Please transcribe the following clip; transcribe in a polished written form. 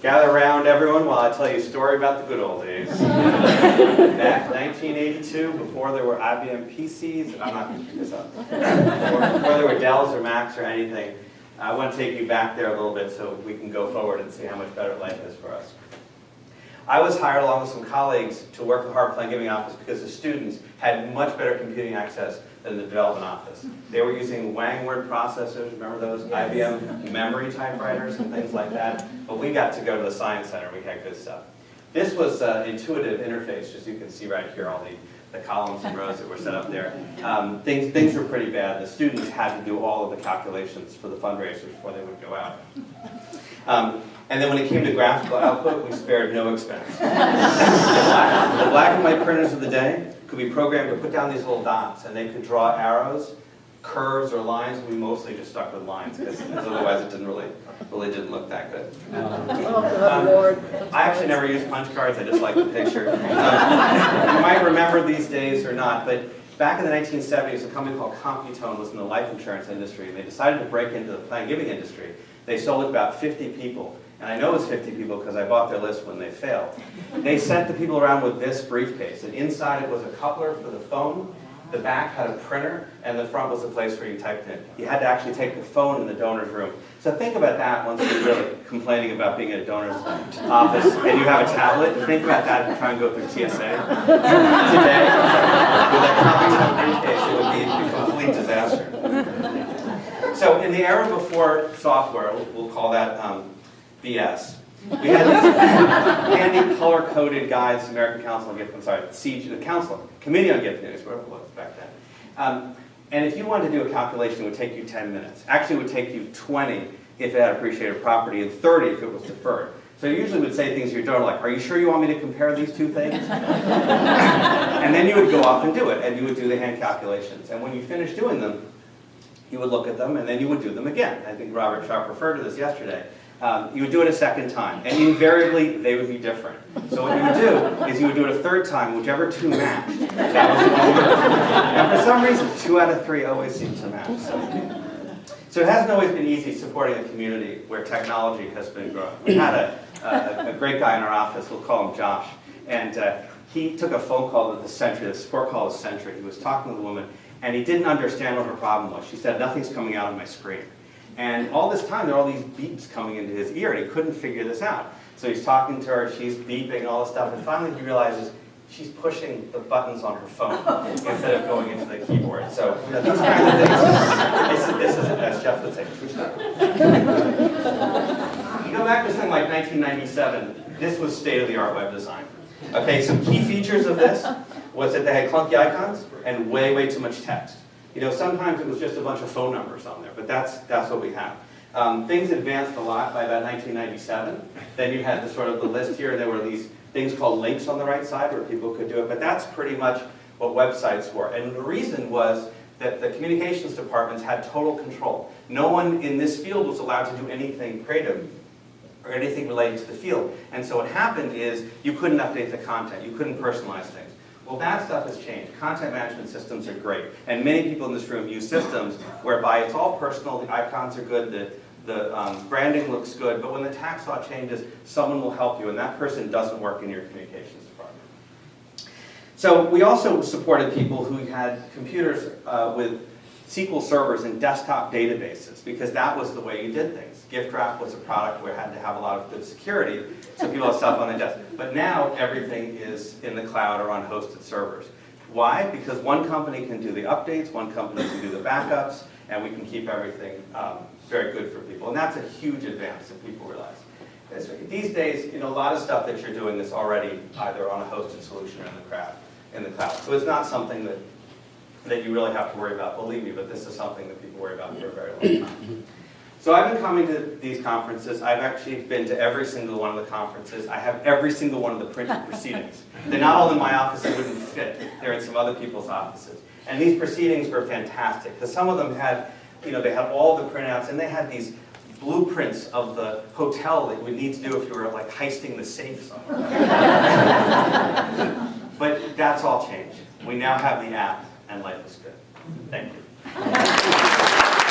Gather around, everyone, while I tell you a story about the good old days. Back 1982, before there were IBM PCs, I'm not going to keep this up, before there were Dells or Macs or anything, I want to take you back there a little bit so we can go forward and see how much better life is for us. I was hired along with some colleagues to work the Harvard Plan Giving Office because the students had much better computing access than the development office. They were using Wang word processors, remember those? Yes. IBM memory typewriters and things like that. But we got to go to the Science Center, we had good stuff. This was an intuitive interface, as you can see right here, all the columns and rows that were set up there. Things were pretty bad. The students had to do all of the calculations for the fundraisers before they would go out. And then when it came to graphical output, we spared no expense. The black and white printers of the day could be programmed to put down these little dots, and they could draw arrows, curves, or lines. We mostly just stuck with lines, because otherwise it really didn't look that good. I actually never used punch cards. I just like the picture. You might remember these days or not, but back in the 1970s, a company called Computone was in the life insurance industry, and they decided to break into the plan giving industry. They sold it to about 50 people. And I know it was 50 people because I bought their list when they failed. They sent the people around with this briefcase, and inside it was a coupler for the phone, the back had a printer, and the front was the place where you typed in. You had to actually take the phone in the donor's room. So think about that once you're really complaining about being at a donor's office and you have a tablet. Think about that if you try and go through TSA. Today, with that Computone briefcase, it would be a complete disaster. So in the era before software, we'll call that BS. We had these handy color-coded guides, American Council on Gift, Committee on Gift News, whatever it was back then. And if you wanted to do a calculation, it would take you 10 minutes. Actually, it would take you 20 if it had appreciated property, and 30 if it was deferred. So you usually would say things to your donor like, "Are you sure you want me to compare these two things?" And then you would go off and do it, and you would do the hand calculations. And when you finished doing them, you would look at them, and then you would do them again. I think Robert Sharp referred to this yesterday. You would do it a second time, and invariably they would be different. So what you would do is you would do it a third time, whichever two matched. That was the one. And for some reason, 2 out of 3 always seem to match. So it hasn't always been easy supporting a community where technology has been growing. We had a great guy in our office, we'll call him Josh, and he took a phone call to the Century, the support call to Century. He was talking to the woman, and he didn't understand what her problem was. She said, "Nothing's coming out of my screen." And all this time, there are all these beeps coming into his ear, and he couldn't figure this out. So he's talking to her, she's beeping, all this stuff, and finally he realizes she's pushing the buttons on her phone instead of going into the keyboard. So these kinds of things, this is, as Jeff would say, true stuff. You go back to something like 1997, this was state-of-the-art web design. Okay, some key features of this was that they had clunky icons and way, way too much text. You know, sometimes it was just a bunch of phone numbers on there, but that's what we have. Things advanced a lot by about 1997. Then you had the list here, and there were these things called links on the right side where people could do it, but that's pretty much what websites were. And the reason was that the communications departments had total control. No one in this field was allowed to do anything creative or anything related to the field. And so what happened is you couldn't update the content, you couldn't personalize things. Well, that stuff has changed. Content management systems are great. And many people in this room use systems whereby it's all personal, the icons are good, the branding looks good, but when the tax law changes, someone will help you, and that person doesn't work in your communications department. So we also supported people who had computers with SQL servers and desktop databases, because that was the way you did things. GiftWrap was a product where it had to have a lot of good security, so people have stuff on the desk. But now everything is in the cloud or on hosted servers. Why? Because one company can do the updates, one company can do the backups, and we can keep everything very good for people. And that's a huge advance that people realize. These days, a lot of stuff that you're doing is already either on a hosted solution or in the cloud. So it's not something that you really have to worry about, believe me, but this is something that people worry about for a very long time. So I've been coming to these conferences. I've actually been to every single one of the conferences. I have every single one of the printed proceedings. They're not all in my office, they wouldn't fit. They're in some other people's offices. And these proceedings were fantastic, because some of them had, they had all the printouts, and they had these blueprints of the hotel that you would need to do if you were like heisting the safe somewhere. But that's all changed. We now have the app, and life is good. Thank you.